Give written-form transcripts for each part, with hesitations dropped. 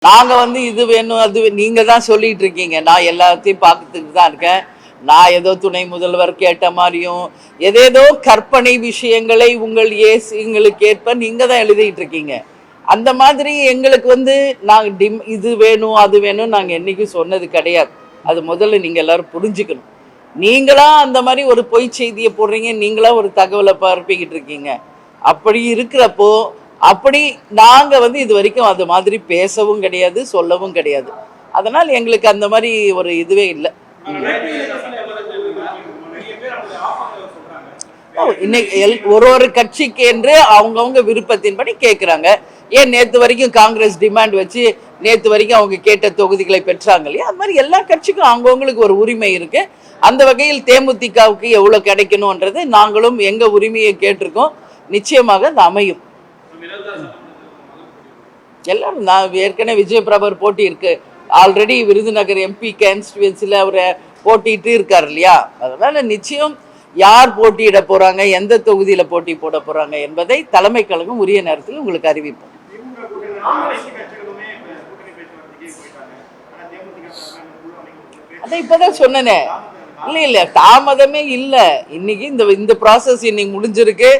நாங்க இது வேணும் அது நீங்க தான் சொல்லிட்டு இருக்கீங்க. நான் எல்லாத்தையும் பார்த்துட்டு தான் இருக்கேன். நான் ஏதோ துணை முதல்வர் கேட்ட மாதிரியும் ஏதேதோ கற்பனை விஷயங்களை எங்களுக்கு ஏற்ப நீங்க தான் எழுதிட்டு இருக்கீங்க. அந்த மாதிரி எங்களுக்கு நாங்க இது வேணும் அது வேணும் நாங்க என்னைக்கும் சொன்னது கிடையாது. அது முதல்ல நீங்க எல்லாரும் புரிஞ்சுக்கணும். நீங்களா அந்த மாதிரி ஒரு பொய் செய்தியை போடுறீங்க, நீங்களா ஒரு தகவலை பரப்பிக்கிட்டு இருக்கீங்க. அப்படி இருக்கிறப்போ அப்படி நாங்க இது வரைக்கும் அது மாதிரி பேசவும் கிடையாது, சொல்லவும் கிடையாது. அதனால் எங்களுக்கு அந்த மாதிரி ஒரு இதுவே இல்லை. இன்னைக்கு ஒரு கட்சிக்கு என்று அவங்கவுங்க விருப்பத்தின்படி கேட்குறாங்க. ஏன் நேற்று வரைக்கும் காங்கிரஸ் டிமாண்ட் வச்சு நேற்று வரைக்கும் அவங்க கேட்ட தொகுதிகளை பெற்றாங்க இல்லையா? அது மாதிரி எல்லா கட்சிக்கும் அவங்கவுங்களுக்கு ஒரு உரிமை இருக்கு. அந்த வகையில் தேமுதிகவுக்கு எவ்வளவு கிடைக்கணும்ன்றது நாங்களும் எங்க உரிமையை கேட்டிருக்கோம். நிச்சயமாக அது அமையும். எல்லாரும் நான் ஏற்கனவே விஜய் பிரபர் போட்டி இருக்கு. ஆல்ரெடி விருதுநகர் எம்பி கான்ஸ்டிட்யூன்சில அவரை போட்டிட்டு இருக்காரு இல்லையா? அதனால நிச்சயம் யார் போட்டியிட போறாங்க, எந்த தொகுதியில போட்டி போட போறாங்க என்பதை தலைமை கழகம் உரிய நேரத்தில் உங்களுக்கு அறிவிப்போம். அதான் இப்பதான் சொன்னேனே, இல்ல தாமதமே இல்ல. இன்னைக்கு இந்த ப்ராசஸ் இன்னைக்கு முடிஞ்சிருக்கு.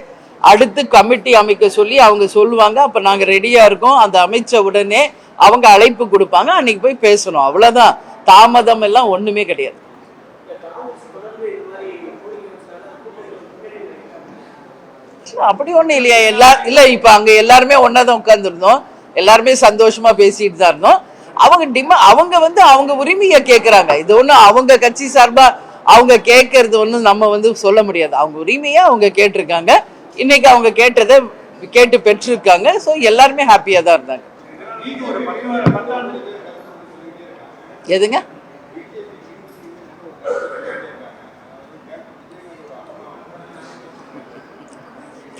அடுத்து கமிட்டி அமைக்க சொல்லி அவங்க சொல்லுவாங்க. அப்ப நாங்க ரெடியா இருக்கோம். அந்த அமைச்ச உடனே அவங்க அழைப்பு கொடுப்பாங்க. அன்னைக்கு போய் பேசணும். அவ்வளவுதான். தாமதம் எல்லாம் ஒண்ணுமே கிடையாது. அப்படி ஒண்ணு இல்லையா? இல்ல இப்ப அங்க எல்லாருமே ஒன்னாதான் உட்கார்ந்துருந்தோம். எல்லாருமே சந்தோஷமா பேசிட்டு தான் இருந்தோம். அவங்க அவங்க உரிமையை கேட்கறாங்க. இது ஒண்ணு அவங்க கட்சி சார்பா அவங்க கேட்கறது ஒண்ணு நம்ம சொல்ல முடியாது. அவங்க உரிமையா அவங்க கேட்டிருக்காங்க. இன்னைக்கு அவங்க கேட்டதை கேட்டு பெற்றிருக்காங்க. ஸோ எல்லாருமே ஹாப்பியா தான் இருந்தாங்க. எதுங்க?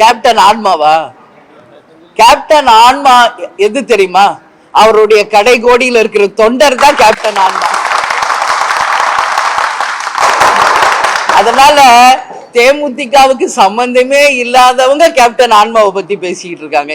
கேப்டன் ஆன்மாவா? கேப்டன் ஆன்மா எது தெரியுமா? அவருடைய கடை கோடியில் இருக்கிற தொண்டர் தான் கேப்டன் ஆன்மா. அதனால தேமுதிகவுக்கு சம்பந்தமே இல்லாதவங்க கேப்டன் ஆன்மாவை பத்தி பேசிட்டு இருக்காங்க.